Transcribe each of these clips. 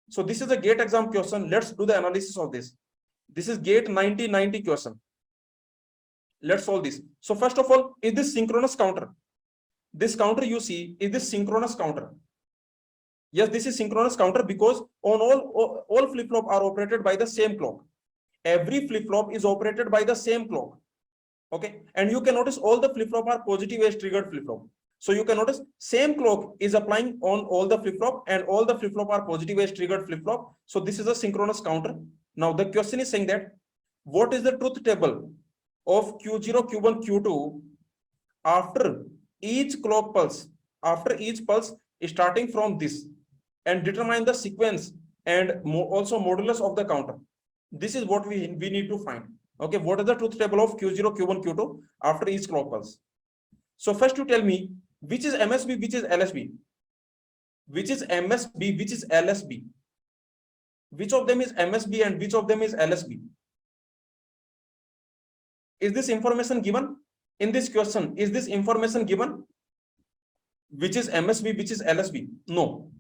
So this is a GATE exam question. Let's do the analysis of this. This is GATE 1990 question. Let's solve this. So first of all, is this synchronous counter? This counter you see, is this synchronous counter? Yes, this is synchronous counter because on all flip-flop are operated by the same clock. Every flip-flop is operated by the same clock. Okay, and you can notice all the flip-flop are positive edge triggered flip-flop. So you can notice same clock is applying on all the flip-flop and all the flip-flop are positive edge triggered flip-flop. So this is a synchronous counter. Now the question is saying that what is the truth table of Q0, Q1, Q2 after each clock pulse, after each pulse starting from this, and determine the sequence and also modulus of the counter. This is what we need to find. Okay, what is the truth table of Q0, Q1, Q2 after each clock pulse? So first you tell me which is MSB, which is LSB, which is MSB, which is LSB, which of them is MSB and which of them is LSB. Is this information given in this question? Is this information given? Which is MSB, which is LSB? No.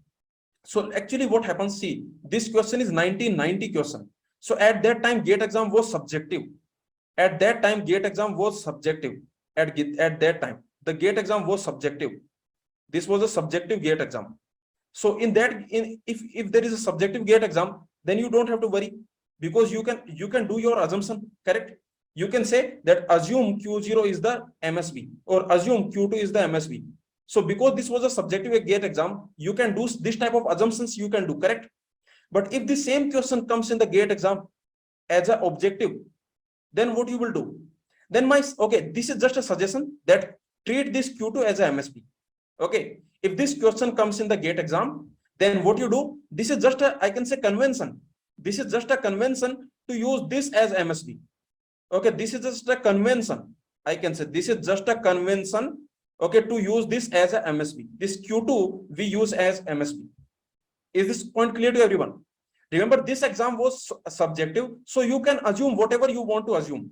So actually what happens, see, this question is 1990 question. So at that time, GATE exam was subjective. At that time, GATE exam was subjective. At that time, the GATE exam was subjective. This was a subjective GATE exam. So in that, if there is a subjective GATE exam, then you don't have to worry because you can do your assumption, correct? You can say that assume Q0 is the MSB or assume Q2 is the MSB. So because this was a subjective GATE exam, you can do this type of assumptions you can do, correct? But if the same question comes in the GATE exam as an objective, then what you will do? Then okay, this is just a suggestion that treat this Q2 as a MSB. Okay, if this question comes in the GATE exam, then what you do? This is just a, I can say, convention. This is just a convention to use this as MSB. Okay, this is just a convention. I can say this is just a convention. Okay, to use this as a MSB. This Q2 we use as MSB. Is this point clear to everyone? Remember, this exam was subjective, so you can assume whatever you want to assume.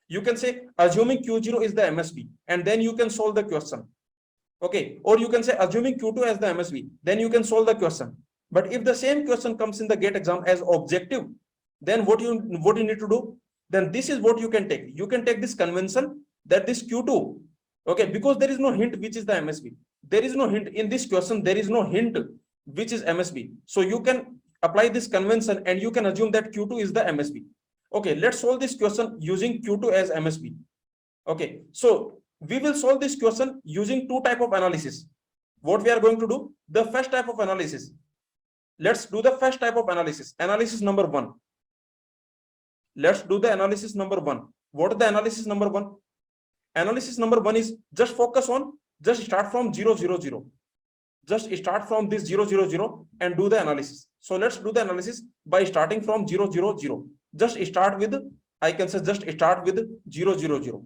You can say assuming Q0 is the MSB, and then you can solve the question. Okay, or you can say assuming Q2 as the MSB, then you can solve the question. But if the same question comes in the GATE exam as objective, then what you need to do? Then this is what you can take. You can take this convention that this Q2, okay, because there is no hint which is the MSB. There is no hint in this question. There is no hint which is MSB. So you can apply this convention and you can assume that Q2 is the MSB. Okay, let's solve this question using Q2 as MSB. Okay, so we will solve this question using two type of analysis. What we are going to do? The first type of analysis. Let's do the first type of analysis. Analysis number one. Let's do the analysis number one. What is the analysis number one? Analysis number one is just focus on, just start from 0, 0, 0. Just start from this 0, 0, 0 and do the analysis. So let's do the analysis by starting from 0, 0, 0. Just start with, I can say just start with 0, 0, 0.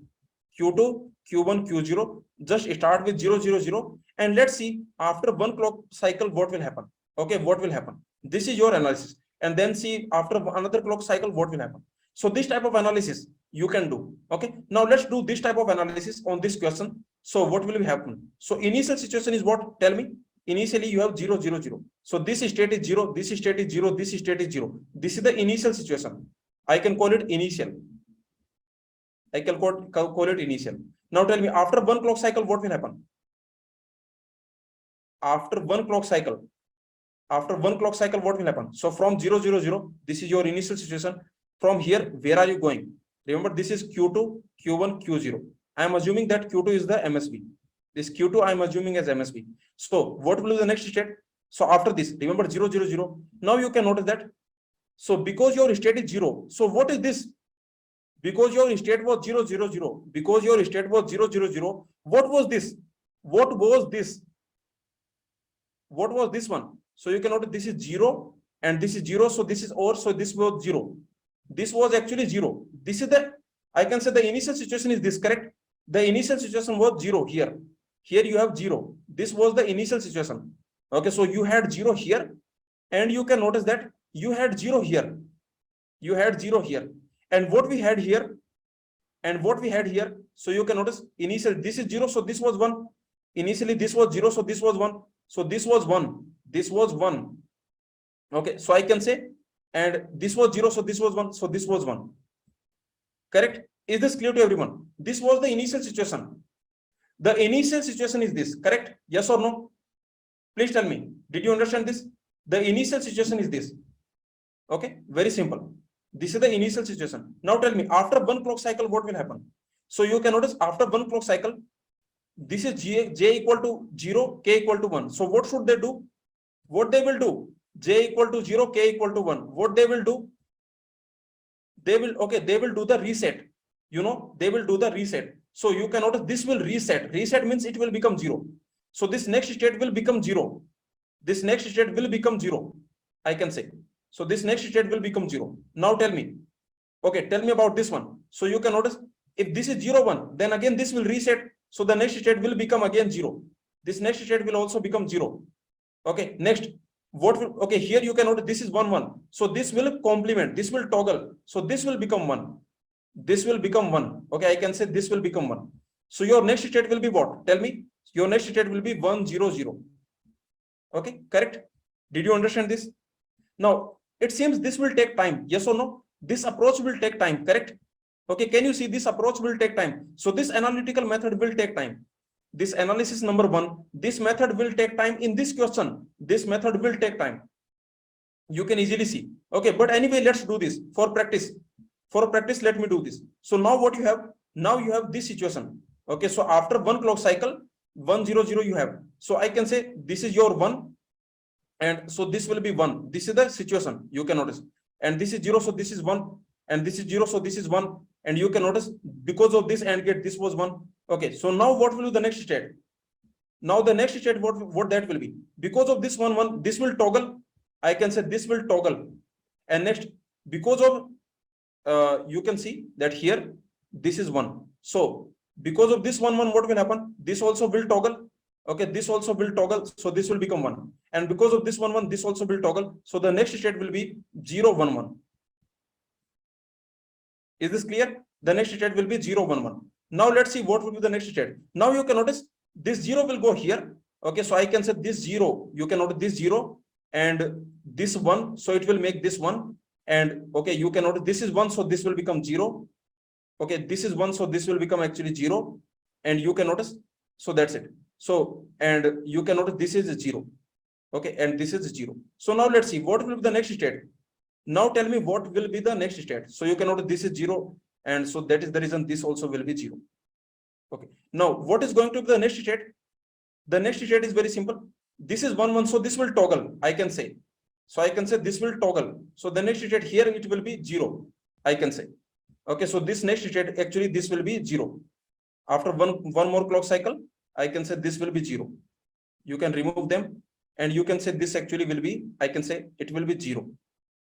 Q2, Q1, Q0. Just start with 0, 0, 0. And let's see after one clock cycle what will happen. Okay, what will happen? This is your analysis. And then see after another clock cycle what will happen. So this type of analysis you can do. Okay, now let's do this type of analysis on this question. So what will happen? So initial situation is what? Tell me. Initially you have 0, 0, 0. So this state is 0, this state is 0, this state is 0. This is the initial situation. I can call it initial. I can call it initial. Now tell me, after one clock cycle, what will happen? After one clock cycle, what will happen? So from 0, 0, 0, this is your initial situation. From here, where are you going? Remember, this is Q2, Q1, Q0. I am assuming that Q2 is the MSB. This Q2 I am assuming as MSB. So what will be the next state? So after this, remember 0, 0, 0. Now you can notice that. So because your state is 0, so what is this? Because your state was 0, 0, 0. Because your state was 0, 0, 0. What was this? What was this? What was this one? So you can notice this is 0 and this is 0. So this is or, so this was 0. This was actually 0. This is the, I can say the initial situation is this, correct? The initial situation was 0 here. Here you have 0. This was the initial situation. Okay, so you had 0 here and you can notice that you had 0 here. You had 0 here. And what we had here, so you can notice initially this is 0, so this was 1. Initially this was 0, so this was 1. So this was 1. This was 1. Okay, so I can say, and this was 0, so this was 1, so this was 1. Correct? Is this clear to everyone? This was the initial situation. The initial situation is this, correct? Yes or no? Please tell me. Did you understand this? The initial situation is this. Okay, very simple. This is the initial situation. Now tell me, after one clock cycle, what will happen? So you can notice after one clock cycle, this is j equal to 0, k equal to 1. So what should they do? What they will do? J equal to 0, k equal to 1. What they will do? They will, okay, they will do the reset. You know, they will do the reset. So you can notice this will reset. Reset means it will become 0. So this next state will become 0. This next state will become 0. I can say. So this next state will become 0. Now tell me. Okay, tell me about this one. So you can notice if this is 0, 1, then again this will reset. So the next state will become again 0. This next state will also become 0. Okay, next. What will, okay, here you can notice this is 1, 1. So this will complement, this will toggle. So this will become 1. This will become 1. Okay, I can say this will become 1. So your next state will be what? Tell me. Your next state will be 1, 0, 0. Okay, correct? Did you understand this? Now, it seems this will take time. Yes or no? This approach will take time, correct? Okay, can you see this approach will take time? So this analytical method will take time. This analysis number 1, this method will take time in this question. This method will take time. You can easily see. Okay, but anyway, let's do this for practice. For practice, let me do this. So now what you have? Now you have this situation. Okay, so after one clock cycle, 1, 0, 0 you have. So I can say this is your 1. And so this will be 1. This is the situation. You can notice. And this is 0, so this is 1. And this is 0, so this is 1. And you can notice because of this AND gate, this was 1. Okay, so now what will be the next state? Now the next state, what that will be? Because of this 1, 1, this will toggle. I can say this will toggle. And next, because of, you can see that here, this is 1. So because of this 1, 1, what will happen? This also will toggle. Okay, this also will toggle. So this will become 1. And because of this 1, 1, this also will toggle. So the next state will be 0, 1, 1. Is this clear? The next state will be 0, 1, 1. Now let's see what will be the next state. Now you can notice this 0 will go here. Okay, so I can say this 0. You can notice this 0 and this 1. So it will make this 1. And okay, you can notice this is 1. So this will become 0. Okay, this is 1. So this will become actually 0. And you can notice. So that's it. So, and you can notice this is 0. Okay, and this is 0. So now let's see what will be the next state. Now tell me what will be the next state. So you can notice this is 0. And so that is the reason this also will be 0. Okay. Now what is going to be the next state? The next state is very simple. This is 1, 1. So this will toggle. I can say. So I can say this will toggle. So the next state here, it will be 0. I can say. Okay. So this next state, actually, this will be 0. After one more clock cycle, I can say this will be 0. You can remove them. And you can say this actually will be, I can say it will be 0.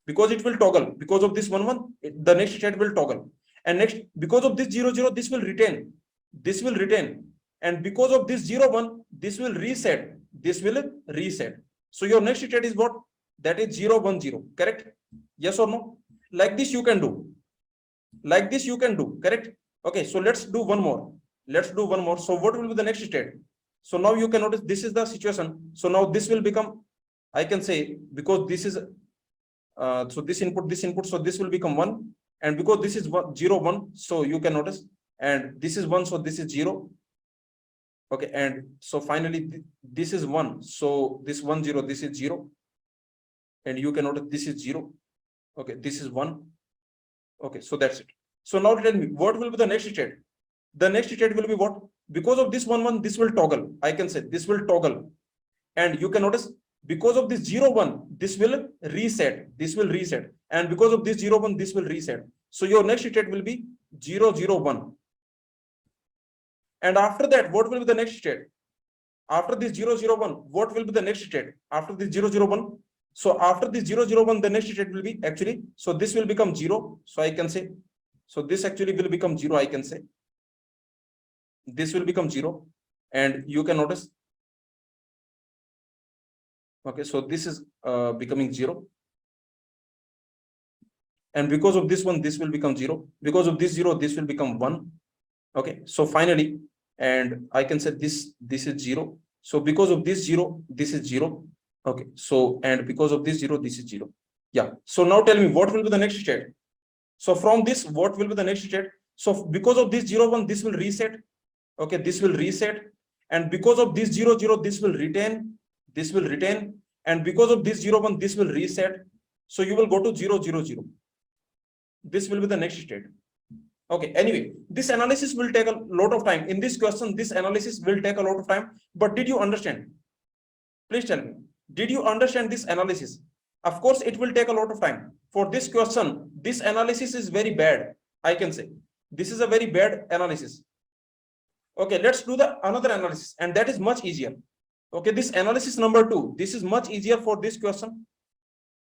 Because it will toggle. Because of this 1, 1, the next state will toggle. And next, because of this 0, 0, this will retain. This will retain. And because of this 0, 1, this will reset. This will reset. So your next state is what? That is 0, 1, 0. Correct? Yes or no? Like this you can do. Like this you can do. Correct? Okay, so let's do one more. Let's do one more. So what will be the next state? So now you can notice this is the situation. So now this will become, I can say, because this is, so this input, so this will become 1. And because this is 0, 1, so you can notice, and this is 1, so this is 0. Okay, and so finally this is 1, so this 1, 0, this is 0. And you can notice this is 0. Okay, this is 1. Okay, so that's it. So now tell me, what will be the next state? The next state will be what? Because of this 1, 1, this will toggle. I can say this will toggle. And you can notice, because of this 0, 1, this will reset. This will reset. And because of this 0, 1, this will reset. So your next state will be 0, 0, 1. And after that, what will be the next state? After this 0, 0, 1, what will be the next state? After this 0, 0, 1. So after this 0, 0, 1, the next state will be actually, so this will become 0. So I can say, so this actually will become 0, I can say. This will become 0. And you can notice, okay, so this is becoming 0. And because of this one, this will become 0. Because of this 0, this will become 1. Okay, so finally, and I can say this is 0. So because of this 0, this is 0. Okay, so and because of this 0, this is 0. Yeah. So now tell me what will be the next state. So from this, what will be the next state? So because of this 0, 1, this will reset. Okay, this will reset. And because of this 0, 0, this will retain. This will retain. And because of this 0, 1, this will reset. So you will go to 0, 0, 0. This will be the next state. Okay, anyway, this analysis will take a lot of time. In this question, this analysis will take a lot of time. But did you understand? Please tell me. Did you understand this analysis? Of course, it will take a lot of time. For this question, this analysis is very bad. I can say this is a very bad analysis. Okay, let's do the another analysis, and that is much easier. Okay, this analysis number 2, this is much easier for this question.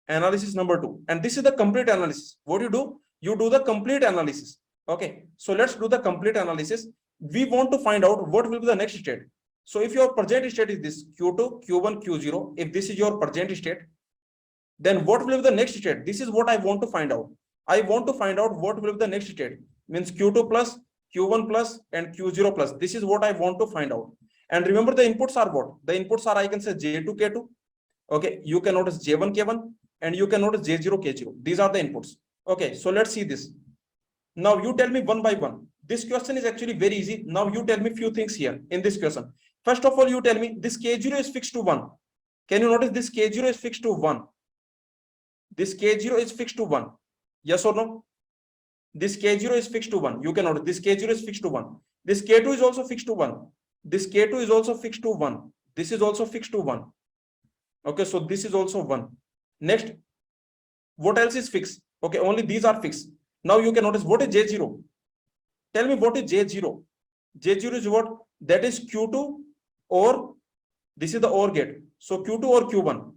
Analysis number 2, and this is the complete analysis. What you do? You do the complete analysis. Okay, so let's do the complete analysis. We want to find out what will be the next state. So if your present state is this Q2, Q1, Q0, if this is your present state, then what will be the next state? This is what I want to find out. I want to find out what will be the next state. Means Q2 plus, Q1 plus, and Q0 plus. This is what I want to find out. And remember, the inputs are what? The inputs are, I can say J2, K2. Okay, you can notice J1, K1, and you can notice J0, K0. These are the inputs. Okay, so let's see this. Now you tell me one by one. This question is actually very easy. Now you tell me few things here in this question. First of all, you tell me this K0 is fixed to 1. Can you notice this K0 is fixed to 1? This K0 is fixed to 1. Yes or no? This K0 is fixed to 1. You can notice this K0 is fixed to 1. This K2 is also fixed to 1. This K2 is also fixed to 1. This is also fixed to 1. Okay, so this is also 1. Next, what else is fixed? Okay, only these are fixed. Now you can notice what is J0. Tell me what is J0. J0 is what? That is Q2 or this is the OR gate. So Q2 or Q1.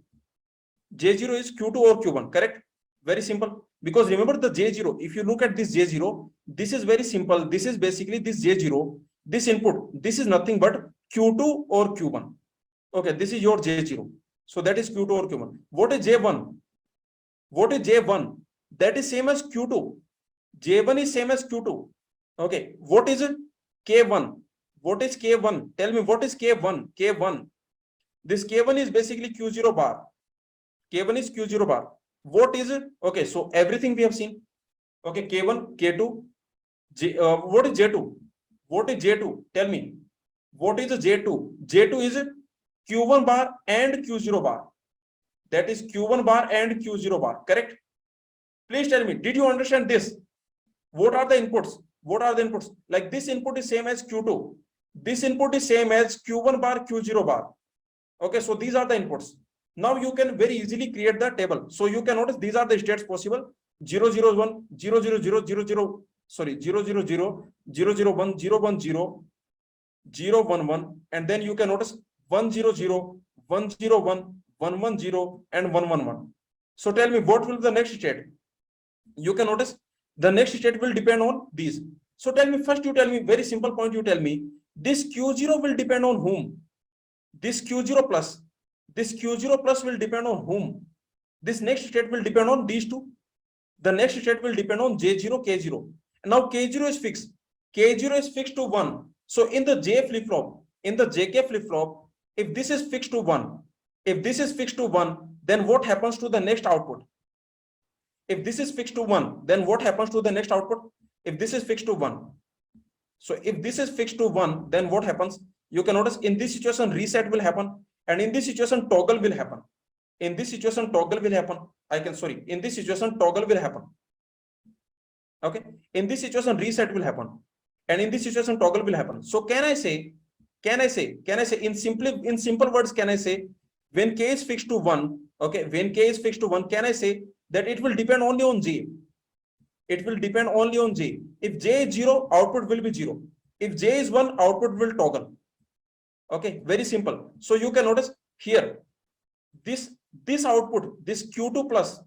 J0 is Q2 or Q1, correct? Very simple. Because remember the J0, if you look at this J0, this is very simple. This is basically this J0, this input. This is nothing but Q2 or Q1. Okay, this is your J0. So that is Q2 or Q1. What is J1? What is J1? That is same as Q2. J1 is same as Q2. Okay, what is it? K1. What is K1? Tell me what is K1? K1. This K1 is basically Q0 bar. K1 is Q0 bar. What is it? Okay, so everything we have seen. Okay, K1, K2. What is J2? What is J2? Tell me. What is the J2? J2 is Q1 bar and Q0 bar. That is Q1 bar and Q0 bar. Correct? Please tell me, did you understand this? What are the inputs? What are the inputs? Like this input is same as Q2. This input is same as Q1 bar, Q0 bar. Okay, so these are the inputs. Now you can very easily create the table. So you can notice these are the states possible. 0, 0, 1, 0, 0, 0, 0, 0, sorry, 0, 0, 0, 0, 0, 1, 0, 1, 0, 0, 1, 1. And then you can notice 1, 0, 0, 1, 0, 1, 1, 1, 0, and 1, 1, 1. So tell me what will be the next state? You can notice the next state will depend on these. So tell me, first you tell me, very simple point, you tell me, this Q0 will depend on whom? This Q0 plus. This Q0 plus will depend on whom? This next state will depend on these two. The next state will depend on J0, K0. And now K0 is fixed. K0 is fixed to 1. So in the J flip-flop, in the JK flip-flop, if this is fixed to 1, if this is fixed to 1, then what happens to the next output? If this is fixed to 1, then what happens to the next output? If this is fixed to 1. So if this is fixed to 1, then what happens? You can notice in this situation, reset will happen. And in this situation, toggle will happen. In this situation, toggle will happen. In this situation, toggle will happen. Okay. In this situation, reset will happen. And in this situation, toggle will happen. So can I say in simple words, can I say when K is fixed to 1, okay, when K is fixed to 1, can I say that it will depend only on J? It will depend only on J. If J is 0, output will be 0. If J is 1, output will toggle. Okay, very simple. So you can notice here, this output, this Q2 plus,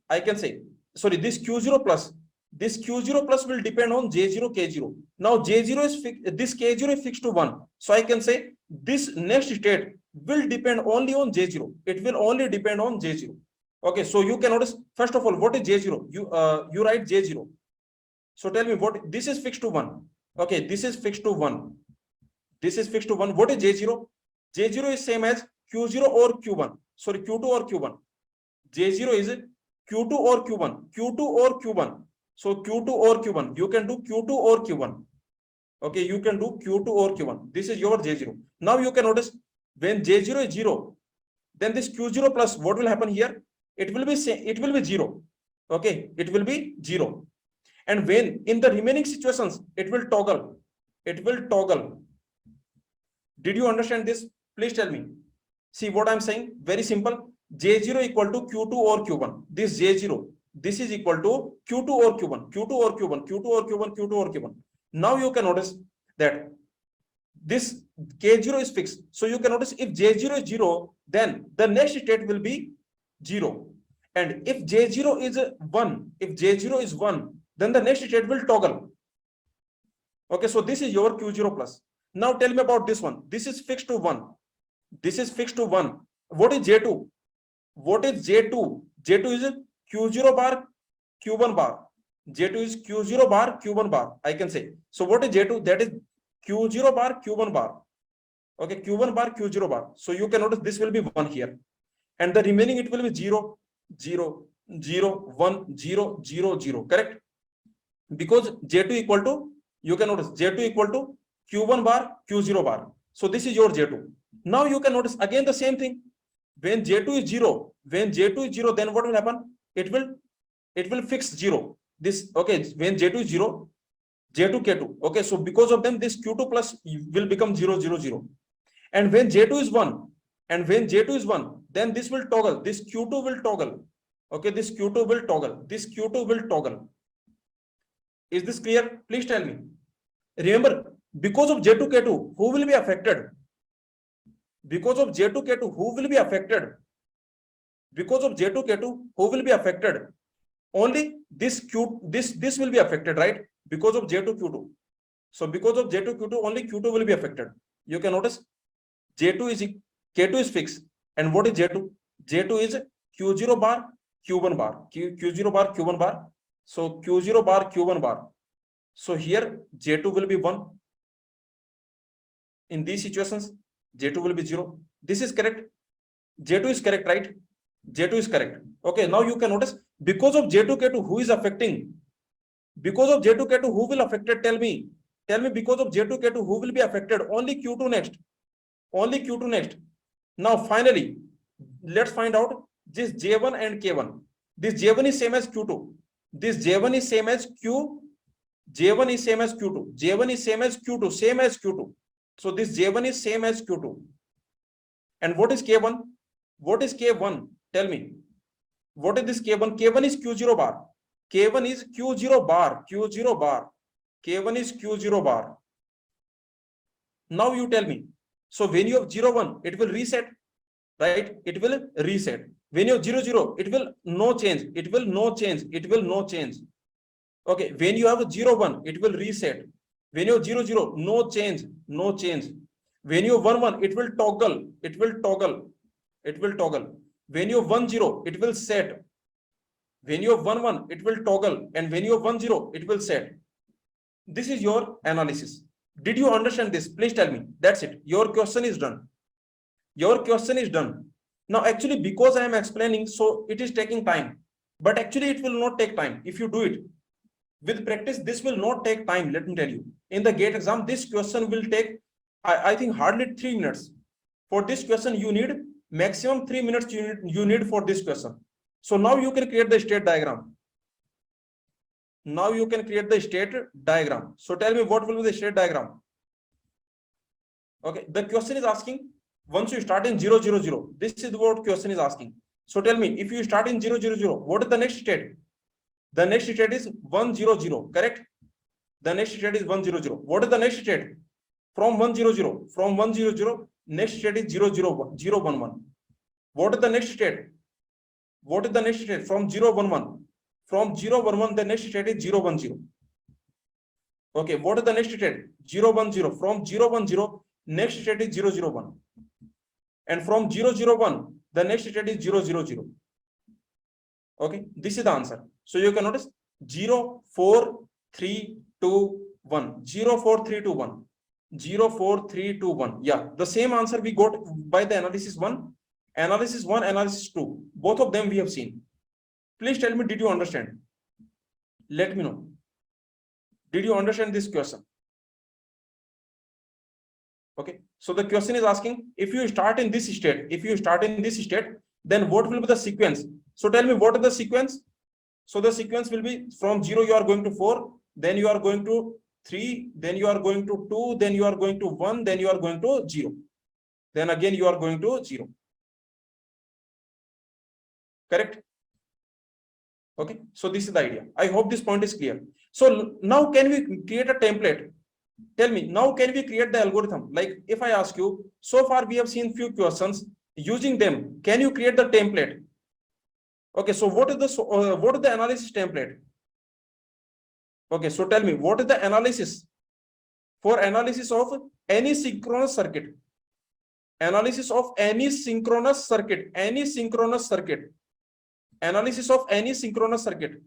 I can say, sorry, this Q0 plus, this Q0 plus will depend on J0, K0. Now J0 is fixed, this K0 is fixed to 1. So I can say this next state will depend only on J0. It will only depend on J0. Okay, so you can notice, first of all, what is J0? You write J0. So tell me what, this is fixed to 1. Okay, this is fixed to 1. This is fixed to 1. What is J0? J0 is same as Q0 or Q1. sorry, Q2 or Q1. J0 is Q2 or Q1, Q2 or Q1. So Q2 or Q1, you can do Q2 or Q1. Okay, you can do Q2 or Q1. This is your J0. Now you can notice when J0 is 0, then this Q0 plus what will happen here? It will be 0. Okay, it will be 0. And when in the remaining situations, it will toggle. It will toggle. Did you understand this? Please tell me. See what I'm saying? Very simple. J0 equal to Q2 or Q1. This J0, this is equal to Q2 or Q1, Q2 or Q1, Q2 or Q1, Q2 or Q1. Now you can notice that this K0 is fixed. So you can notice if J0 is 0, then the next state will be 0. And if J0 is 1, if J0 is 1, then the next state will toggle. Okay, so this is your Q0 plus. Now tell me about this one. This is fixed to 1. This is fixed to 1. What is J2? What is J2? J2 is Q0 bar, Q1 bar. J2 is Q0 bar, Q1 bar, I can say. So what is J2? That is Q0 bar, Q1 bar. Okay, Q1 bar, Q0 bar. So you can notice this will be 1 here. And the remaining it will be 0, 0, 0, 1, 0, 0, 0. Correct? Because J2 equal to, you can notice J2 equal to Q1 bar, Q0 bar. So this is your J2. Now you can notice again the same thing. When J2 is 0, when J2 is 0, then what will happen? It will fix 0. This, okay, when J2 is 0, J2, K2. Okay, so because of them, this Q2 plus will become 0, 0, 0. And when J2 is 1, and when J2 is 1, then this will toggle. This Q2 will toggle. Okay, this Q2 will toggle. This Q2 will toggle. Is this clear? Please tell me. Remember, because of J2, K2, who will be affected? Because of J2, K2, who will be affected? Because of J2, K2, who will be affected? Only this Q, this will be affected, right? Because of J2, Q2. So because of J2, Q2, only Q2 will be affected. You can notice J2 is, K2 is fixed. And what is J2? J2 is Q0 bar, Q1 bar. Q0 bar, Q1 bar. So Q0 bar, Q1 bar. So here J2 will be 1. In these situations, J2 will be 0. This is correct. J2 is correct, right? J2 is correct. Okay, now you can notice because of J2, K2, who is affecting? Because of J2, K2, who will affected? Tell me. Tell me, because of J2, K2, who will be affected? Only Q2 next. Only Q2 next. Now, finally, let's find out this J1 and K1. This J1 is same as Q2. This J1 is same as Q. J1 is same as Q2. J1 is same as Q2. Same as Q2. So this J1 is same as Q2. And what is K1? What is K1? Tell me. What is this K1? K1 is Q0 bar. K1 is Q0 bar. Q0 bar. K1 is Q0 bar. Now you tell me. So when you have 0, 1, it will reset. Right? It will reset. When you have 0, 0, it will no change. It will no change. It will no change. Okay. When you have 0, 1, it will reset. When you have 0, 0, no change. No change. When you have 1, 1, it will toggle. It will toggle. It will toggle. When you have 1, 0, it will set. When you have 1, 1, it will toggle. And when you have 1, 0, it will set. This is your analysis. Did you understand this? Please tell me. That's it. Your question is done. Your question is done. Now, actually, because I am explaining, so it is taking time. But actually, it will not take time if you do it. With practice, this will not take time. Let me tell you. In the GATE exam, this question will take, I think, hardly 3 minutes. For this question, you need maximum 3 minutes you need for this question. So now you can create the state diagram. Now you can create the state diagram. So tell me, what will be the state diagram? Okay, the question is asking, once you start in 0, 0, 0, this is what question is asking. So tell me, if you start in 0, 0, 0, what is the next state? The next state is 1, 0, 0, correct? The next state is 1, 0, 0. What is the next state? From 1, 0, 0. From 1, 0, 0, next state is 0, 0, 1, 0, 1, 1. What is the next state? What is the next state? From 0, 1, 1. From 0, 1, 1, the next state is 0, 1, 0. Okay, what is the next state? 0, 1, 0. From 0, 1, 0, next state is 0, 0, 1. And from 0, 0, 1, the next state is 0, 0, 0. Okay, this is the answer. So you can notice 0, 4, 3, 2, 1. 0, 4, 3, 2, 1. 0, 4, 3, 2, 1. Yeah, the same answer we got by the analysis 1. Analysis 1, analysis 2, both of them we have seen. Please tell me, did you understand? Let me know. Did you understand this question? Okay, so the question is asking, if you start in this state, then what will be the sequence? So tell me, what is the sequence? So the sequence will be from 0 you are going to 4, then you are going to 3, then you are going to 2, then you are going to 1, then you are going to 0, then again you are going to 0. Correct? Okay, so this is the idea. I hope this point is clear. So now can we create a template? Tell me, now can we create the algorithm? Like if I ask you, so far we have seen few questions, using them, can you create the template? Okay, so what is the analysis template? Okay, so tell me, what is the analysis for analysis of any synchronous circuit? Analysis of any synchronous circuit, analysis of any synchronous circuit.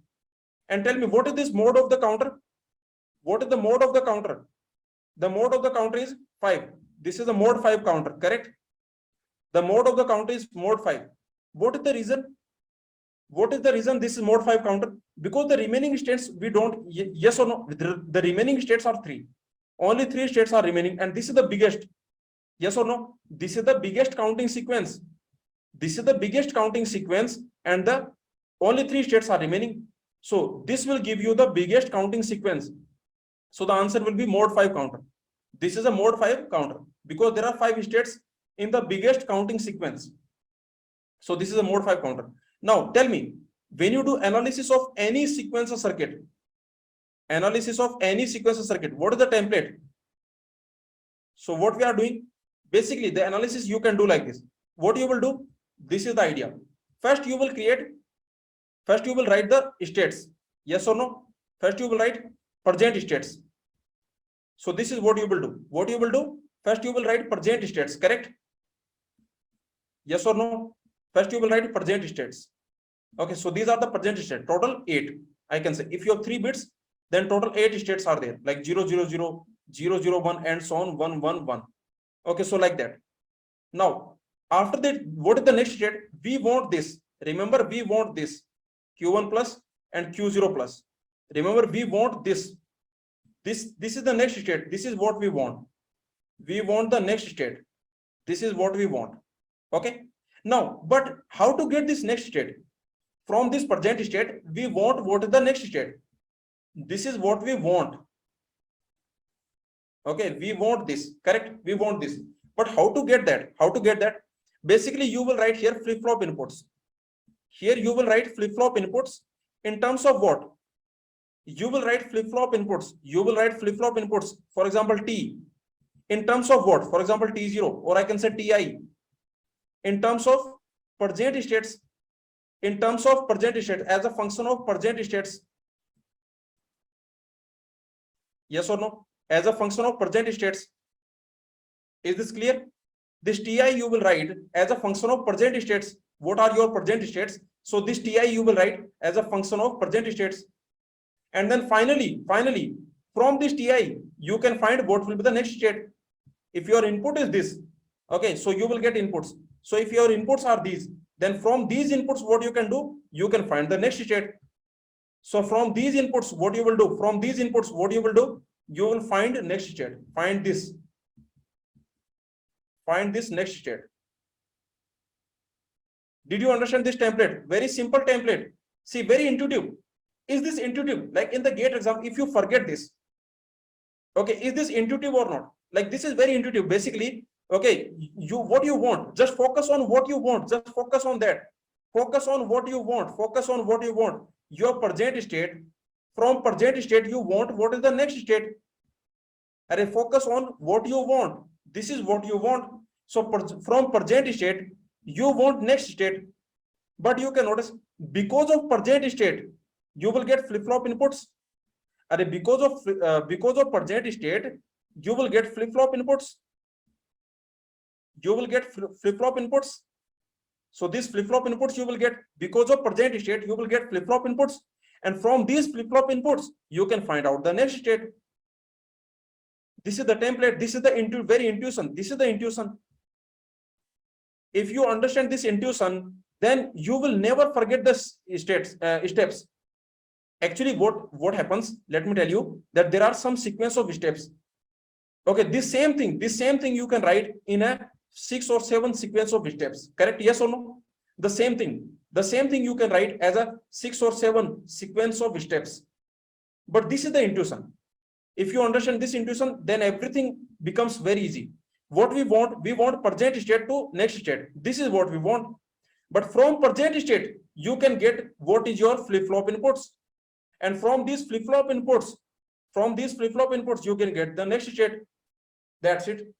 And tell me, what is this mode of the counter? What is the mode of the counter? The mode of the counter is 5. This is a mode 5 counter, correct? The mode of the counter is mode 5. What is the reason? What is the reason this is mode 5 counter? Because the remaining states we don't, yes or no, the remaining states are 3. Only 3 states are remaining, and this is the biggest. Yes or no? This is the biggest counting sequence. This is the biggest counting sequence, and the only 3 states are remaining. So this will give you the biggest counting sequence. So the answer will be mode 5 counter. This is a mode 5 counter because there are 5 states in the biggest counting sequence. So this is a mode 5 counter. Now tell me, when you do analysis of any sequence circuit, what is the template? So what we are doing, basically the analysis you can do like this. What you will do, this is the idea. First you will write the states. Yes or no? First you will write present states. So this is what you will do. First you will write present states, correct? Yes or no? First you will write present states. Okay, so these are the present states, total 8. I can say if you have 3 bits, then total 8 states are there, like 0, 0, 0, 0, 0, 1, and so on, 1, 1, 1. Okay, so like that. Now, after that, what is the next state? We want this. Remember, we want this Q1 plus and Q0 plus. Remember, we want this. This is the next state. This is what we want. We want the next state. This is what we want. Okay. Now, but how to get this next state? From this present state, we want what is the next state? This is what we want. Okay, we want this, correct? We want this. But how to get that? Basically, you will write here flip-flop inputs. Here you will write flip-flop inputs in terms of what? You will write flip-flop inputs. For example, T. In terms of what? For example, T0, or I can say Ti. In terms of present states, as a function of present states. Yes or no? As a function of present states. Is this clear? This Ti you will write as a function of present states. What are your present states? So this Ti you will write as a function of present states. And then finally, from this Ti, you can find what will be the next state. If your input is this, okay, so you will get inputs. So if your inputs are these, then from these inputs, what you can do? You can find the next state. So from these inputs, what you will do? You will find next state. Find this next state. Did you understand this template? Very simple template. See, very intuitive. Is this intuitive? Like in the GATE exam, if you forget this, okay, is this intuitive or not? Like this is very intuitive. Basically, okay, what you want, just focus on what you want. Just focus on that. Focus on what you want. Your present state. From present state, you want what is the next state? And focus on what you want. This is what you want. So from present state, you want next state. But you can notice, because of present state, you will get flip-flop inputs. And because of present state, you will get flip-flop inputs. So these flip-flop inputs you will get because of present state, you will get flip-flop inputs. And from these flip-flop inputs, you can find out the next state. This is the template. This is the very intuition. This is the intuition. if you understand this intuition, then you will never forget the steps. Actually, what happens, let me tell you that there are some sequence of steps. Okay, this same thing you can write in a 6 or 7 sequence of steps, correct? Yes or no? The same thing you can write as a 6 or 7 sequence of steps. But this is the intuition. If you understand this intuition, then everything becomes very easy. What we want present state to next state. This is what we want. But from present state, you can get what is your flip-flop inputs. And from these flip-flop inputs, you can get the next state. That's it.